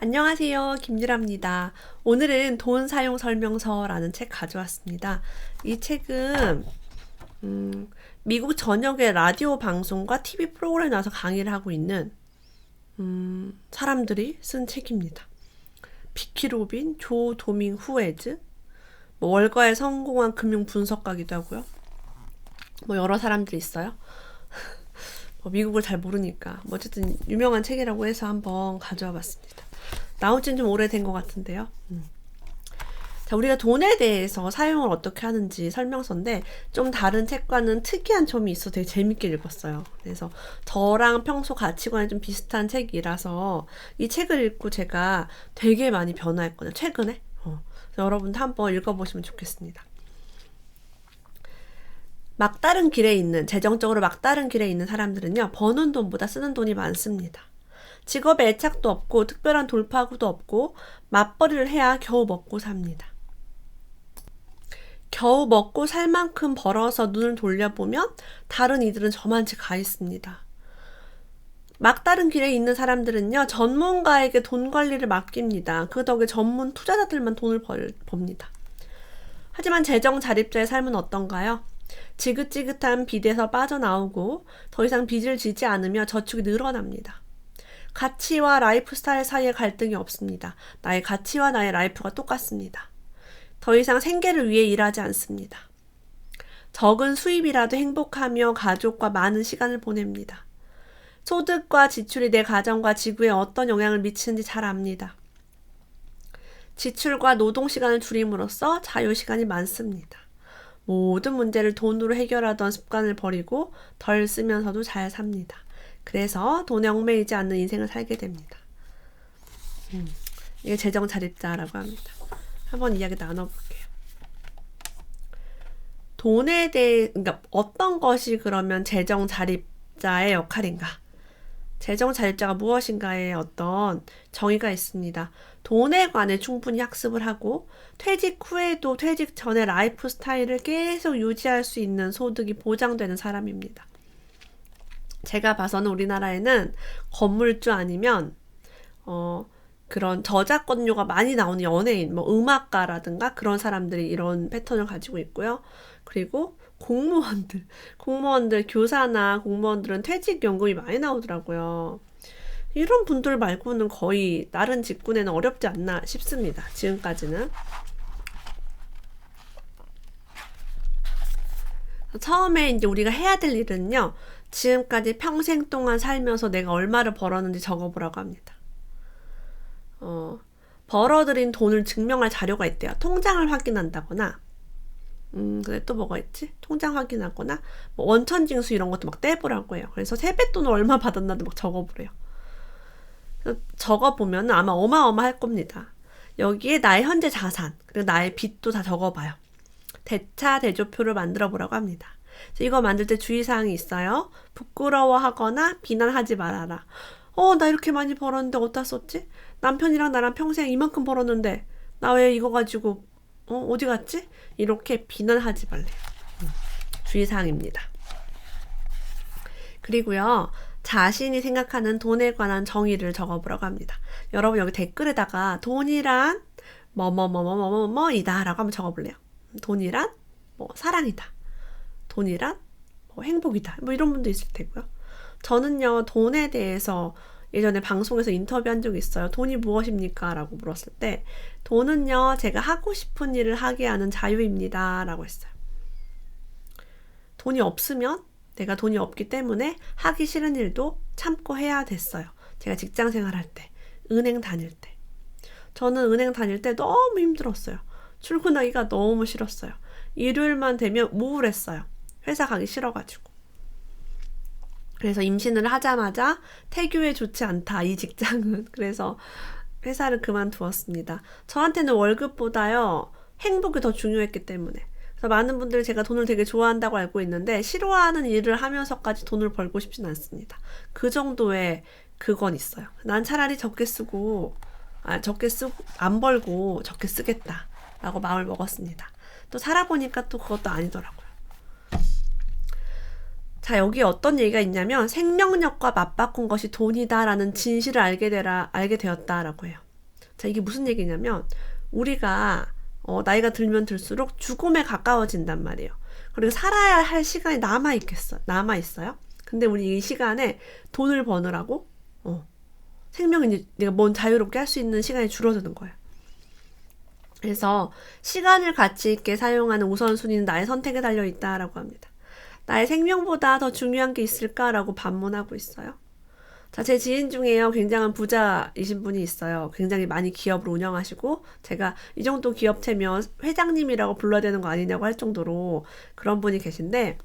안녕하세요. 김유라입니다. 오늘은 돈 사용 설명서라는 책 가져왔습니다. 이 책은 미국 전역의 라디오 방송과 TV 프로그램에 나와서 강의를 하고 있는 사람들이 쓴 책입니다. 비키 로빈, 조 도밍 후에즈, 월가에 성공한 금융 분석가기도 하고요. 여러 사람들이 있어요. 미국을 잘 모르니까 어쨌든 유명한 책이라고 해서 한번 가져와 봤습니다. 나온 지는 좀 오래된 것 같은데요. 자, 우리가 돈에 대해서 사용을 어떻게 하는지 설명서인데 좀 다른 책과는 특이한 점이 있어 되게 재밌게 읽었어요. 그래서 저랑 평소 가치관이 좀 비슷한 책이라서 이 책을 읽고 제가 되게 많이 변화했거든요. 최근에. 여러분도 한번 읽어보시면 좋겠습니다. 막다른 길에 있는, 재정적으로 막다른 길에 있는 사람들은요, 버는 돈보다 쓰는 돈이 많습니다. 직업에 애착도 없고 특별한 돌파구도 없고 맞벌이를 해야 겨우 먹고 삽니다. 겨우 먹고 살 만큼 벌어서 눈을 돌려보면 다른 이들은 저만치 가 있습니다. 막다른 길에 있는 사람들은요, 전문가에게 돈 관리를 맡깁니다. 그 덕에 전문 투자자들만 돈을 법니다. 하지만 재정 자립자의 삶은 어떤가요? 지긋지긋한 빚에서 빠져나오고 더 이상 빚을 지지 않으며 저축이 늘어납니다. 가치와 라이프 스타일 사이에 갈등이 없습니다. 나의 가치와 나의 라이프가 똑같습니다. 더 이상 생계를 위해 일하지 않습니다. 적은 수입이라도 행복하며 가족과 많은 시간을 보냅니다. 소득과 지출이 내 가정과 지구에 어떤 영향을 미치는지 잘 압니다. 지출과 노동 시간을 줄임으로써 자유 시간이 많습니다. 모든 문제를 돈으로 해결하던 습관을 버리고 덜 쓰면서도 잘 삽니다. 그래서 돈에 얽매이지 않는 인생을 살게 됩니다. 이게 재정 자립자라고 합니다. 한번 이야기 나눠볼게요. 돈에 대해, 그러니까 어떤 것이 그러면 재정 자립자의 역할인가? 재정 자립자가 무엇인가에 어떤 정의가 있습니다. 돈에 관해 충분히 학습을 하고 퇴직 후에도 퇴직 전에 라이프 스타일을 계속 유지할 수 있는 소득이 보장되는 사람입니다. 제가 봐서는 우리나라에는 건물주 아니면 그런 저작권료가 많이 나오는 연예인, 음악가라든가 그런 사람들이 이런 패턴을 가지고 있고요. 그리고 공무원들, 교사나 공무원들은 퇴직연금이 많이 나오더라고요. 이런 분들 말고는 거의 다른 직군에는 어렵지 않나 싶습니다. 지금까지는. 처음에 이제 우리가 해야 될 일은요, 지금까지 평생 동안 살면서 내가 얼마를 벌었는지 적어보라고 합니다. 벌어들인 돈을 증명할 자료가 있대요. 통장을 확인한다거나, 근데 또 뭐가 있지? 통장 확인하거나, 원천징수 이런 것도 막 떼보라고 해요. 그래서 세뱃돈을 얼마 받았나도 막 적어보래요. 적어보면 아마 어마어마할 겁니다. 여기에 나의 현재 자산, 그리고 나의 빚도 다 적어봐요. 대차 대조표를 만들어 보라고 합니다. 이거 만들 때 주의사항이 있어요. 부끄러워하거나 비난하지 말아라. 나 이렇게 많이 벌었는데 어디다 썼지? 남편이랑 나랑 평생 이만큼 벌었는데 나 왜 이거 가지고 어디 갔지? 이렇게 비난하지 말래요. 주의사항입니다. 그리고요, 자신이 생각하는 돈에 관한 정의를 적어보라고 합니다. 여러분 여기 댓글에다가 돈이란 뭐뭐뭐뭐뭐뭐이다 라고 한번 적어볼래요. 돈이란 사랑이다. 돈이란 행복이다. 이런 분도 있을 테고요. 저는요, 돈에 대해서 예전에 방송에서 인터뷰한 적이 있어요. 돈이 무엇입니까? 라고 물었을 때 돈은요, 제가 하고 싶은 일을 하게 하는 자유입니다. 라고 했어요. 돈이 없으면 내가 돈이 없기 때문에 하기 싫은 일도 참고 해야 됐어요. 제가 직장 생활할 때, 은행 다닐 때. 저는 은행 다닐 때 너무 힘들었어요. 출근하기가 너무 싫었어요. 일요일만 되면 우울했어요. 회사 가기 싫어가지고. 그래서 임신을 하자마자 태교에 좋지 않다, 이 직장은. 그래서 회사를 그만두었습니다. 저한테는 월급보다요, 행복이 더 중요했기 때문에. 그래서 많은 분들이 제가 돈을 되게 좋아한다고 알고 있는데 싫어하는 일을 하면서까지 돈을 벌고 싶진 않습니다. 그 정도의 그건 있어요. 난 차라리 적게 쓰고 안 벌고 적게 쓰겠다 라고 마음을 먹었습니다. 또 살아보니까 또 그것도 아니더라고요. 자, 여기 어떤 얘기가 있냐면 생명력과 맞바꾼 것이 돈이다라는 진실을 알게 되었다라고 해요. 자, 이게 무슨 얘기냐면 우리가 나이가 들면 들수록 죽음에 가까워진단 말이에요. 그리고 살아야 할 시간이 남아있어요. 근데 우리 이 시간에 돈을 버느라고 생명을 이제 내가 뭔 자유롭게 할 수 있는 시간이 줄어드는 거예요. 그래서 시간을 가치 있게 사용하는 우선순위는 나의 선택에 달려있다라고 합니다. 나의 생명보다 더 중요한 게 있을까라고 반문하고 있어요. 자, 제 지인 중에요. 굉장한 부자이신 분이 있어요. 굉장히 많이 기업을 운영하시고 제가 이 정도 기업체면 회장님이라고 불러야 되는 거 아니냐고 할 정도로 그런 분이 계신데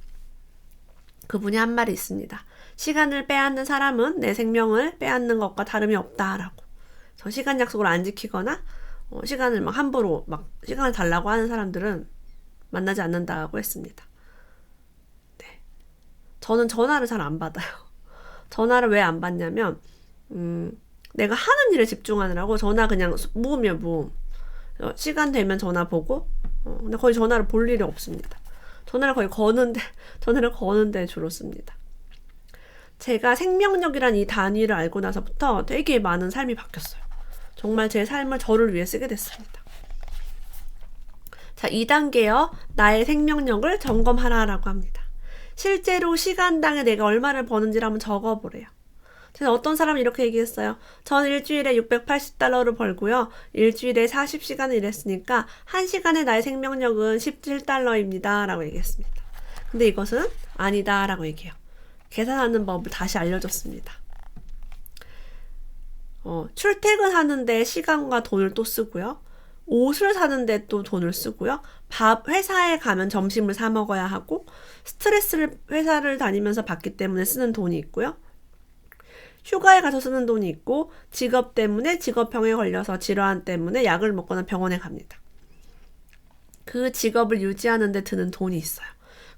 그분이 한 말이 있습니다. 시간을 빼앗는 사람은 내 생명을 빼앗는 것과 다름이 없다라고. 저 시간 약속을 안 지키거나 시간을 막 함부로 막 시간을 달라고 하는 사람들은 만나지 않는다고 했습니다. 네. 저는 전화를 잘 안 받아요. 전화를 왜 안 받냐면 내가 하는 일에 집중하느라고 전화 그냥 무음이야 무음. 시간 되면 전화 보고 근데 거의 전화를 볼 일이 없습니다. 전화를 거는데 주로 씁니다. 제가 생명력이란 이 단위를 알고 나서부터 되게 많은 삶이 바뀌었어요. 정말 제 삶을 저를 위해 쓰게 됐습니다. 자, 2단계요. 나의 생명력을 점검하라라고 합니다. 실제로 시간당에 내가 얼마를 버는지를 한번 적어보래요. 그래서 어떤 사람이 이렇게 얘기했어요. 전 일주일에 $680를 벌고요. 일주일에 40시간을 일했으니까 1시간에 나의 생명력은 $17입니다. 라고 얘기했습니다. 근데 이것은 아니다 라고 얘기해요. 계산하는 법을 다시 알려줬습니다. 출퇴근하는데 시간과 돈을 또 쓰고요. 옷을 사는데 또 돈을 쓰고요. 회사에 가면 점심을 사 먹어야 하고 스트레스를 회사를 다니면서 받기 때문에 쓰는 돈이 있고요. 휴가에 가서 쓰는 돈이 있고 직업 때문에 직업병에 걸려서 질환 때문에 약을 먹거나 병원에 갑니다. 그 직업을 유지하는 데 드는 돈이 있어요.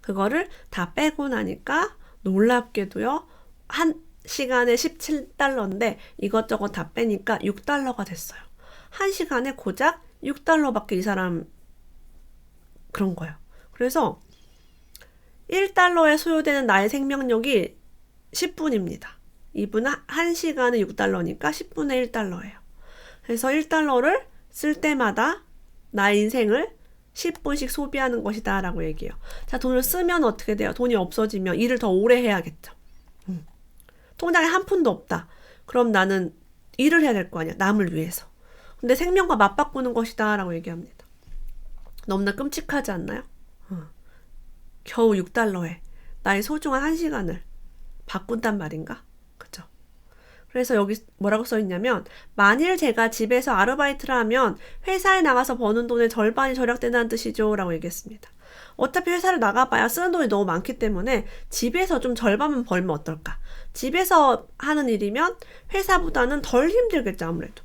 그거를 다 빼고 나니까 놀랍게도요. 한 시간에 $17인데 이것저것 다 빼니까 $6가 됐어요. 한 시간에 고작 $6밖에 이 사람 그런 거예요. 그래서 $1에 소요되는 나의 생명력이 10분입니다. 이분은 1시간에 $6니까 10분의 $1예요. 그래서 $1를 쓸 때마다 나의 인생을 10분씩 소비하는 것이다 라고 얘기해요. 자, 돈을 쓰면 어떻게 돼요? 돈이 없어지면 일을 더 오래 해야겠죠. 통장에 한 푼도 없다. 그럼 나는 일을 해야 될 거 아니야. 남을 위해서. 근데 생명과 맞바꾸는 것이다 라고 얘기합니다. 너무나 끔찍하지 않나요? 겨우 $6에 나의 소중한 1시간을 바꾼단 말인가? 그죠? 그래서 여기 뭐라고 써있냐면 만일 제가 집에서 아르바이트를 하면 회사에 나가서 버는 돈의 절반이 절약된다는 뜻이죠 라고 얘기했습니다. 어차피 회사를 나가봐야 쓰는 돈이 너무 많기 때문에 집에서 좀 절반만 벌면 어떨까? 집에서 하는 일이면 회사보다는 덜 힘들겠죠 아무래도.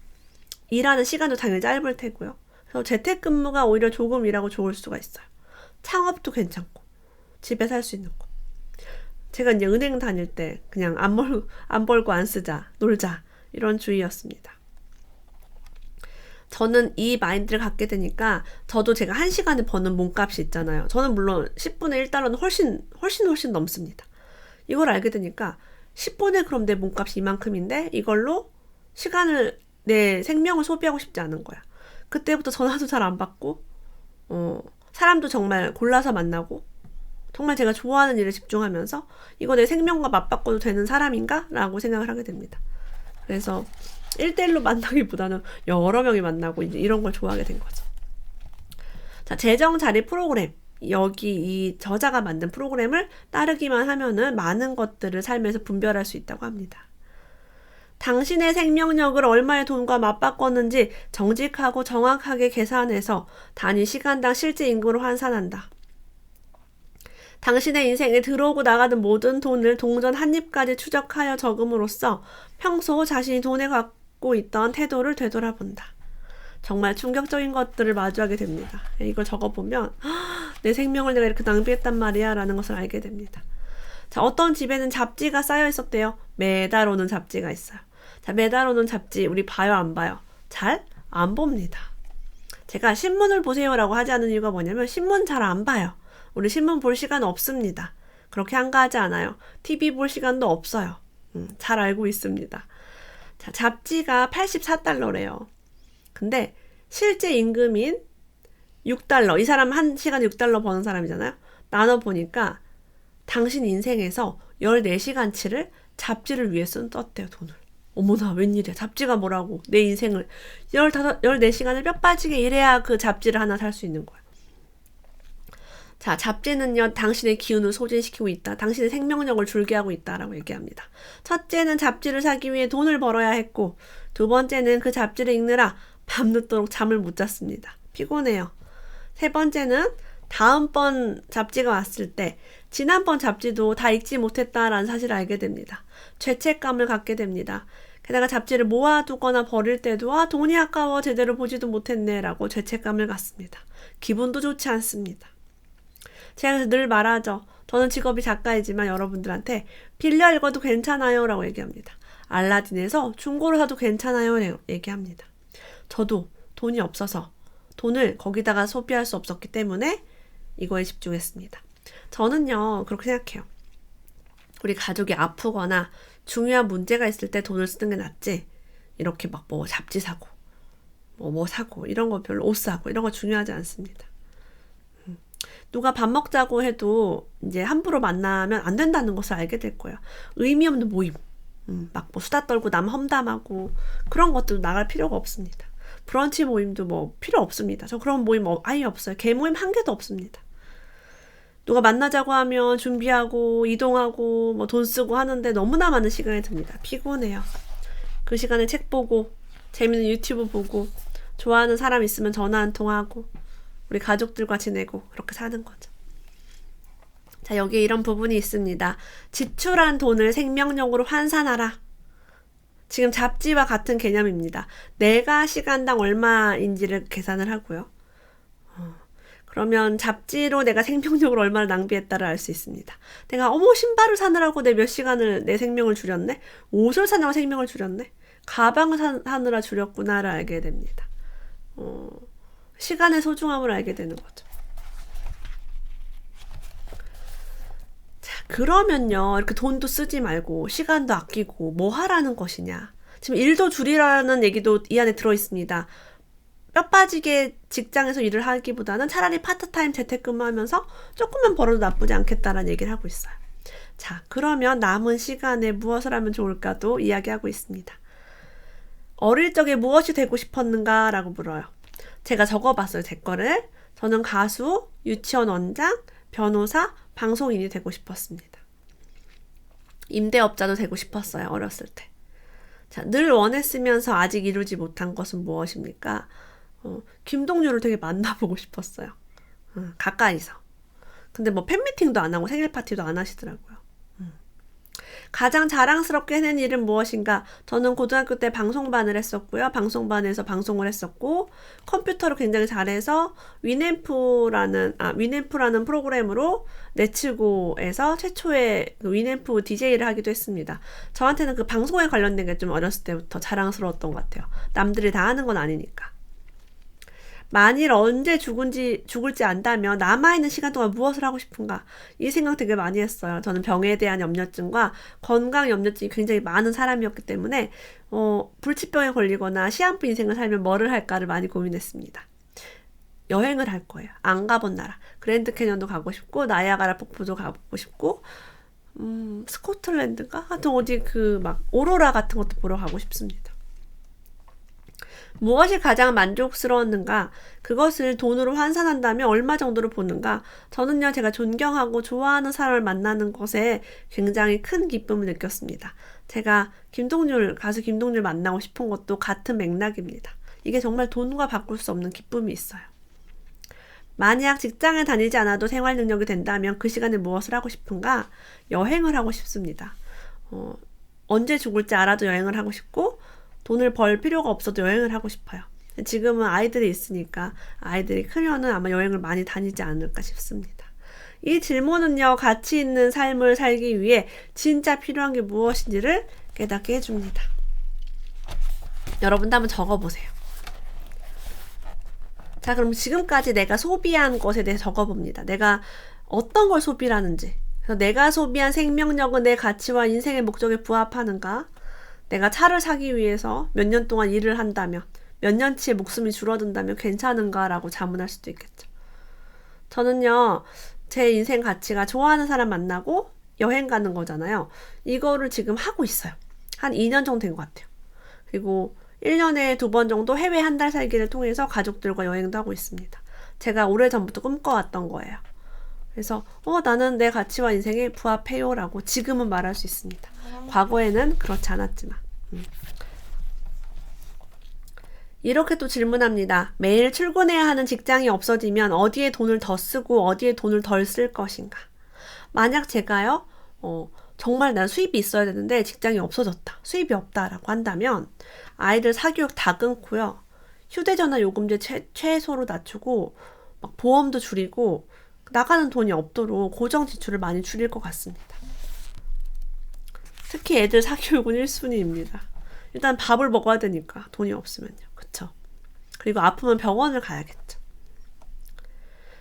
일하는 시간도 당연히 짧을 테고요. 그래서 재택근무가 오히려 조금 일하고 좋을 수가 있어요. 창업도 괜찮고 집에서 할 수 있는 거. 제가 이제 은행 다닐 때 그냥 안 벌고 안 쓰자, 놀자 이런 주의였습니다. 저는 이 마인드를 갖게 되니까 저도 제가 1시간에 버는 몸값이 있잖아요. 저는 물론 10분의 $1는 훨씬 넘습니다. 이걸 알게 되니까 10분의 그럼 내 몸값이 이만큼인데 이걸로 시간을 내 생명을 소비하고 싶지 않은 거야. 그때부터 전화도 잘 안 받고 사람도 정말 골라서 만나고 정말 제가 좋아하는 일에 집중하면서 이거 내 생명과 맞바꿔도 되는 사람인가? 라고 생각을 하게 됩니다. 그래서 1대1로 만나기보다는 여러 명이 만나고 이제 이런 걸 좋아하게 된 거죠. 자, 재정 자리 프로그램. 여기 이 저자가 만든 프로그램을 따르기만 하면은 많은 것들을 삶에서 분별할 수 있다고 합니다. 당신의 생명력을 얼마의 돈과 맞바꿨는지 정직하고 정확하게 계산해서 단위 시간당 실제 임금으로 환산한다. 당신의 인생에 들어오고 나가는 모든 돈을 동전 한 입까지 추적하여 적음으로써 평소 자신이 돈에 갖고 있던 태도를 되돌아본다. 정말 충격적인 것들을 마주하게 됩니다. 이걸 적어보면 내 생명을 내가 이렇게 낭비했단 말이야 라는 것을 알게 됩니다. 자, 어떤 집에는 잡지가 쌓여 있었대요. 매달 오는 잡지가 있어요. 자, 매달 오는 잡지 우리 봐요 안 봐요? 잘 안 봅니다. 제가 신문을 보세요라고 하지 않는 이유가 뭐냐면 신문 잘 안 봐요. 우리 신문 볼 시간 없습니다. 그렇게 한가하지 않아요. TV 볼 시간도 없어요. 잘 알고 있습니다. 자, 잡지가 $84래요. 근데 실제 임금인 6달러, 이 사람 한 시간에 6달러 버는 사람이잖아요. 나눠보니까 당신 인생에서 14시간치를 잡지를 위해 썼대요, 돈을. 어머나, 웬일이야. 잡지가 뭐라고. 내 인생을 14시간을 뼈 빠지게 일해야 그 잡지를 하나 살 수 있는 거야. 자, 잡지는요, 당신의 기운을 소진시키고 있다. 당신의 생명력을 줄게 하고 있다라고 얘기합니다. 첫째는 잡지를 사기 위해 돈을 벌어야 했고, 두 번째는 그 잡지를 읽느라 밤늦도록 잠을 못 잤습니다. 피곤해요. 세 번째는 다음번 잡지가 왔을 때 지난번 잡지도 다 읽지 못했다라는 사실을 알게 됩니다. 죄책감을 갖게 됩니다. 게다가 잡지를 모아두거나 버릴 때도 돈이 아까워 제대로 보지도 못했네 라고 죄책감을 갖습니다. 기분도 좋지 않습니다. 제가 늘 말하죠. 저는 직업이 작가이지만 여러분들한테 빌려 읽어도 괜찮아요 라고 얘기합니다. 알라딘에서 중고로 사도 괜찮아요 얘기합니다. 저도 돈이 없어서 돈을 거기다가 소비할 수 없었기 때문에 이거에 집중했습니다. 저는요, 그렇게 생각해요. 우리 가족이 아프거나 중요한 문제가 있을 때 돈을 쓰는 게 낫지, 이렇게 막 뭐 잡지 사고, 뭐 사고, 이런 거 별로, 옷 사고, 이런 거 중요하지 않습니다. 누가 밥 먹자고 해도 이제 함부로 만나면 안 된다는 것을 알게 될 거예요. 의미 없는 모임, 막 뭐 수다 떨고 남 험담하고, 그런 것도 나갈 필요가 없습니다. 브런치 모임도 뭐 필요 없습니다. 저 그런 모임 아예 없어요. 개 모임 한 개도 없습니다. 누가 만나자고 하면 준비하고 이동하고 뭐 돈 쓰고 하는데 너무나 많은 시간이 듭니다. 피곤해요. 그 시간에 책 보고 재밌는 유튜브 보고 좋아하는 사람 있으면 전화 한 통하고 우리 가족들과 지내고 그렇게 사는 거죠. 자, 여기에 이런 부분이 있습니다. 지출한 돈을 생명력으로 환산하라. 지금 잡지와 같은 개념입니다. 내가 시간당 얼마인지를 계산을 하고요. 그러면 잡지로 내가 생명력을 얼마나 낭비했다를 알 수 있습니다. 내가 신발을 사느라고 내 몇 시간을 내 생명을 줄였네? 옷을 사느라 생명을 줄였네? 가방을 사느라 줄였구나를 알게 됩니다. 시간의 소중함을 알게 되는 거죠. 그러면요, 이렇게 돈도 쓰지 말고 시간도 아끼고 뭐 하라는 것이냐. 지금 일도 줄이라는 얘기도 이 안에 들어있습니다. 뼈 빠지게 직장에서 일을 하기보다는 차라리 파트타임 재택근무하면서 조금만 벌어도 나쁘지 않겠다라는 얘기를 하고 있어요. 자, 그러면 남은 시간에 무엇을 하면 좋을까도 이야기하고 있습니다. 어릴 적에 무엇이 되고 싶었는가 라고 물어요. 제가 적어봤어요, 제 거를. 저는 가수, 유치원 원장, 변호사, 방송인이 되고 싶었습니다. 임대업자도 되고 싶었어요, 어렸을 때. 자, 늘 원했으면서 아직 이루지 못한 것은 무엇입니까? 김동률을 되게 만나보고 싶었어요. 가까이서. 근데 뭐 팬미팅도 안 하고 생일 파티도 안 하시더라고요. 가장 자랑스럽게 해낸 일은 무엇인가? 저는 고등학교 때 방송반을 했었고요. 방송반에서 방송을 했었고 컴퓨터를 굉장히 잘해서 위앰프라는 프로그램으로 내치고에서 최초의 그 위앰프 DJ를 하기도 했습니다. 저한테는 그 방송에 관련된 게 좀 어렸을 때부터 자랑스러웠던 것 같아요. 남들이 다 하는 건 아니니까. 만일 언제 죽을지 안다면 남아있는 시간 동안 무엇을 하고 싶은가? 이 생각 되게 많이 했어요. 저는 병에 대한 염려증과 건강 염려증이 굉장히 많은 사람이었기 때문에 불치병에 걸리거나 시한부 인생을 살면 뭐를 할까를 많이 고민했습니다. 여행을 할 거예요. 안 가본 나라. 그랜드 캐년도 가고 싶고 나이아가라 폭포도 가보고 싶고 스코틀랜드가 하여튼 어디 오로라 같은 것도 보러 가고 싶습니다. 무엇이 가장 만족스러웠는가? 그것을 돈으로 환산한다면 얼마 정도를 보는가? 저는요, 제가 존경하고 좋아하는 사람을 만나는 것에 굉장히 큰 기쁨을 느꼈습니다. 제가 가수 김동률 만나고 싶은 것도 같은 맥락입니다. 이게 정말 돈과 바꿀 수 없는 기쁨이 있어요. 만약 직장을 다니지 않아도 생활 능력이 된다면 그 시간에 무엇을 하고 싶은가? 여행을 하고 싶습니다. 언제 죽을지 알아도 여행을 하고 싶고 돈을 벌 필요가 없어도 여행을 하고 싶어요. 지금은 아이들이 있으니까 아이들이 크면은 아마 여행을 많이 다니지 않을까 싶습니다. 이 질문은요, 가치 있는 삶을 살기 위해 진짜 필요한 게 무엇인지를 깨닫게 해줍니다. 여러분도 한번 적어보세요. 자, 그럼 지금까지 내가 소비한 것에 대해 적어봅니다. 내가 어떤 걸 소비하는지. 그래서 내가 소비한 생명력은 내 가치와 인생의 목적에 부합하는가? 내가 차를 사기 위해서 몇 년 동안 일을 한다면, 몇 년치의 목숨이 줄어든다면 괜찮은가라고 자문할 수도 있겠죠. 저는요, 제 인생 가치가 좋아하는 사람 만나고 여행 가는 거잖아요. 이거를 지금 하고 있어요. 한 2년 정도 된 것 같아요. 그리고 1년에 2번 정도 해외 한 달 살기를 통해서 가족들과 여행도 하고 있습니다. 제가 오래전부터 꿈꿔왔던 거예요. 그래서 나는 내 가치와 인생에 부합해요 라고 지금은 말할 수 있습니다. 과거에는 그렇지 않았지만. 이렇게 또 질문합니다. 매일 출근해야 하는 직장이 없어지면 어디에 돈을 더 쓰고 어디에 돈을 덜 쓸 것인가? 만약 제가요, 정말 난 수입이 있어야 되는데 직장이 없어졌다. 수입이 없다라고 한다면 아이들 사교육 다 끊고요. 휴대전화 요금제 최소로 낮추고 막 보험도 줄이고 나가는 돈이 없도록 고정 지출을 많이 줄일 것 같습니다. 특히 애들 사교육은 1순위입니다. 일단 밥을 먹어야 되니까 돈이 없으면요. 그쵸? 그리고 아프면 병원을 가야겠죠.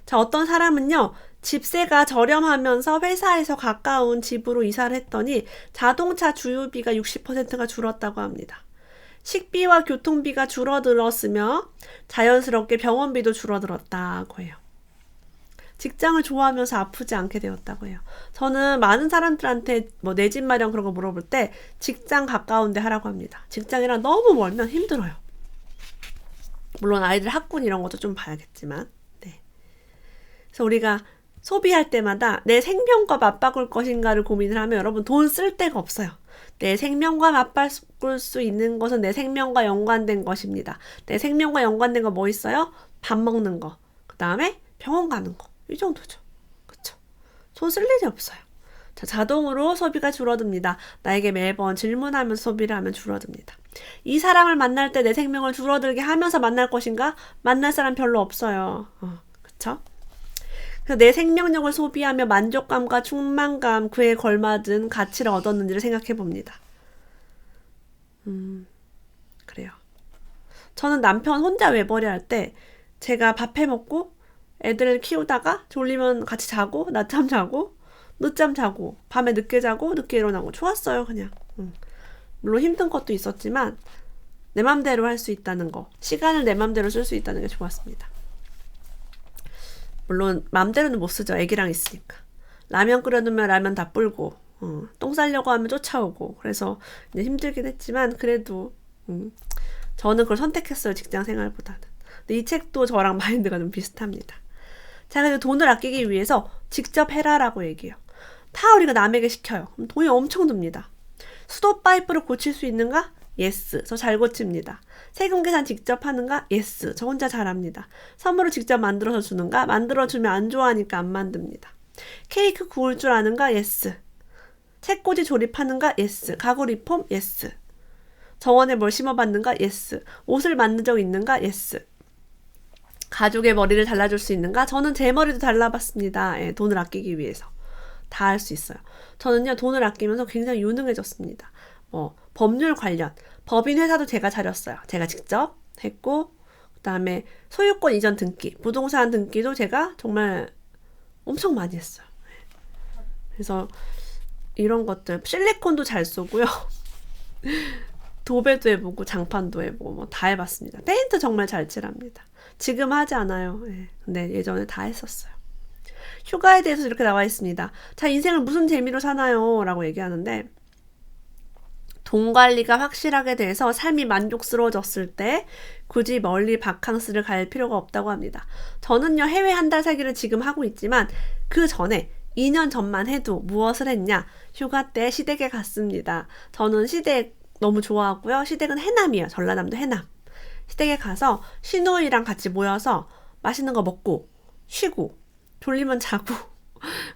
자, 어떤 사람은요. 집세가 저렴하면서 회사에서 가까운 집으로 이사를 했더니 자동차 주유비가 60%가 줄었다고 합니다. 식비와 교통비가 줄어들었으며 자연스럽게 병원비도 줄어들었다고 해요. 직장을 좋아하면서 아프지 않게 되었다고 해요. 저는 많은 사람들한테 내 집 마련 그런 거 물어볼 때 직장 가까운 데 하라고 합니다. 직장이랑 너무 멀면 힘들어요. 물론 아이들 학군 이런 것도 좀 봐야겠지만. 네. 그래서 우리가 소비할 때마다 내 생명과 맞바꿀 것인가를 고민을 하면 여러분 돈 쓸 데가 없어요. 내 생명과 맞바꿀 수 있는 것은 내 생명과 연관된 것입니다. 내 생명과 연관된 거 뭐 있어요? 밥 먹는 거. 그 다음에 병원 가는 거. 이 정도죠. 그쵸? 돈 쓸 일이 없어요. 자, 자동으로 소비가 줄어듭니다. 나에게 매번 질문하면서 소비를 하면 줄어듭니다. 이 사람을 만날 때 내 생명을 줄어들게 하면서 만날 것인가? 만날 사람 별로 없어요. 그쵸? 그래서 내 생명력을 소비하며 만족감과 충만감, 그에 걸맞은 가치를 얻었는지를 생각해 봅니다. 그래요. 저는 남편 혼자 외벌이 할 때 제가 밥 해 먹고 애들을 키우다가 졸리면 같이 자고 낮잠 자고 늦잠 자고 밤에 늦게 자고 늦게 일어나고 좋았어요. 그냥. 물론 힘든 것도 있었지만 내 맘대로 할 수 있다는 거, 시간을 내 맘대로 쓸 수 있다는 게 좋았습니다. 물론 맘대로는 못 쓰죠. 애기랑 있으니까. 라면 끓여놓으면 라면 다 불고 똥 싸려고 하면 쫓아오고 그래서 이제 힘들긴 했지만 그래도 저는 그걸 선택했어요. 직장 생활보다는. 근데 이 책도 저랑 마인드가 좀 비슷합니다. 자, 그래서 돈을 아끼기 위해서 직접 해라라고 얘기해요. 다 우리가 남에게 시켜요. 그럼 돈이 엄청 듭니다. 수도 파이프를 고칠 수 있는가? 예스, 저 잘 고칩니다. 세금 계산 직접 하는가? 예스, 저 혼자 잘합니다. 선물을 직접 만들어서 주는가? 만들어주면 안 좋아하니까 안 만듭니다. 케이크 구울 줄 아는가? 예스. 책꽂이 조립하는가? 예스. 가구 리폼? 예스. 정원에 뭘 심어봤는가? 예스. 옷을 만든 적 있는가? 예스. 가족의 머리를 잘라줄 수 있는가? 저는 제 머리도 잘라봤습니다. 예, 돈을 아끼기 위해서. 다 할 수 있어요. 저는요, 돈을 아끼면서 굉장히 유능해졌습니다. 법률 관련, 법인 회사도 제가 차렸어요. 제가 직접 했고, 그 다음에 소유권 이전 등기, 부동산 등기도 제가 정말 엄청 많이 했어요. 그래서 이런 것들, 실리콘도 잘 쏘고요. 도배도 해보고, 장판도 해보고, 뭐 다 해봤습니다. 페인트 정말 잘 칠합니다. 지금 하지 않아요. 네. 근데 예전에 다 했었어요. 휴가에 대해서 이렇게 나와 있습니다. 자, 인생을 무슨 재미로 사나요? 라고 얘기하는데 돈 관리가 확실하게 돼서 삶이 만족스러워졌을 때 굳이 멀리 바캉스를 갈 필요가 없다고 합니다. 저는요, 해외 한 달 살기를 지금 하고 있지만 그 전에 2년 전만 해도 무엇을 했냐? 휴가 때 시댁에 갔습니다. 저는 시댁 너무 좋아하고요. 시댁은 해남이에요. 전라남도 해남. 시댁에 가서 시누이랑 같이 모여서 맛있는 거 먹고 쉬고 졸리면 자고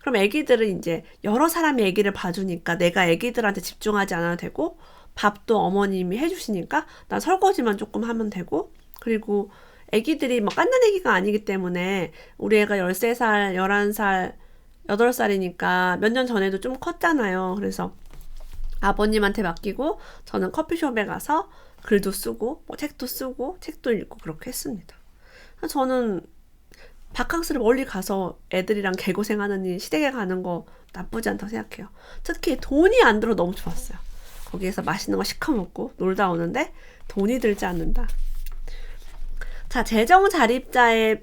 그럼 애기들은 이제 여러 사람이 애기를 봐주니까 내가 애기들한테 집중하지 않아도 되고 밥도 어머님이 해주시니까 난 설거지만 조금 하면 되고 그리고 애기들이 뭐 깐난 애기가 아니기 때문에 우리 애가 13살, 11살, 8살이니까 몇 년 전에도 좀 컸잖아요. 그래서 아버님한테 맡기고 저는 커피숍에 가서 글도 쓰고 뭐 책도 쓰고 책도 읽고 그렇게 했습니다. 저는 바캉스를 멀리 가서 애들이랑 개고생하느니 시댁에 가는 거 나쁘지 않다고 생각해요. 특히 돈이 안 들어 너무 좋았어요. 거기에서 맛있는 거 시켜 먹고 놀다 오는데 돈이 들지 않는다. 자, 재정 자립자의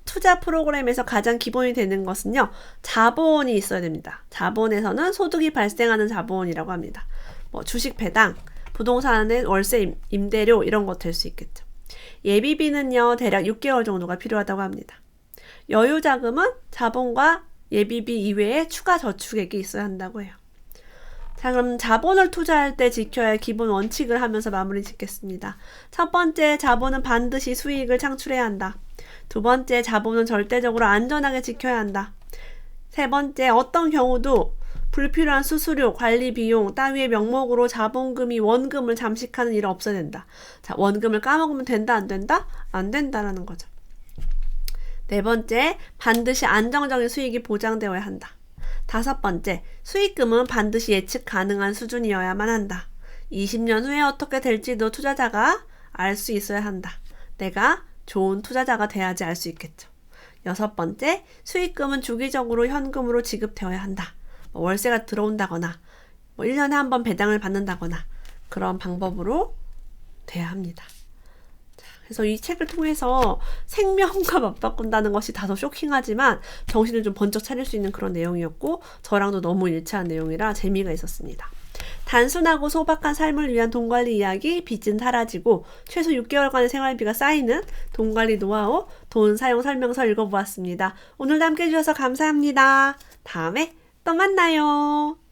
투자 프로그램에서 가장 기본이 되는 것은요, 자본이 있어야 됩니다. 자본에서는 소득이 발생하는 자본이라고 합니다. 뭐 주식 배당, 부동산의 월세 임대료 이런 것 될 수 있겠죠. 예비비는요, 대략 6개월 정도가 필요하다고 합니다. 여유 자금은 자본과 예비비 이외에 추가 저축액이 있어야 한다고 해요. 자, 그럼 자본을 투자할 때 지켜야 할 기본 원칙을 하면서 마무리 짓겠습니다. 첫 번째, 자본은 반드시 수익을 창출해야 한다. 두 번째, 자본은 절대적으로 안전하게 지켜야 한다. 세 번째, 어떤 경우도 불필요한 수수료, 관리 비용 따위의 명목으로 자본금이 원금을 잠식하는 일은 없어야 된다. 자, 원금을 까먹으면 된다, 안 된다? 안 된다라는 거죠. 네 번째, 반드시 안정적인 수익이 보장되어야 한다. 다섯 번째, 수익금은 반드시 예측 가능한 수준이어야만 한다. 20년 후에 어떻게 될지도 투자자가 알 수 있어야 한다. 내가 좋은 투자자가 돼야지 알 수 있겠죠. 여섯 번째, 수익금은 주기적으로 현금으로 지급되어야 한다. 월세가 들어온다거나 1년에 한 번 배당을 받는다거나 그런 방법으로 돼야 합니다. 그래서 이 책을 통해서 생명과 맞바꾼다는 것이 다소 쇼킹하지만 정신을 좀 번쩍 차릴 수 있는 그런 내용이었고 저랑도 너무 일치한 내용이라 재미가 있었습니다. 단순하고 소박한 삶을 위한 돈관리 이야기, 빚은 사라지고 최소 6개월간의 생활비가 쌓이는 돈관리 노하우, 돈 사용 설명서 읽어보았습니다. 오늘도 함께 해주셔서 감사합니다. 다음에 또 만나요.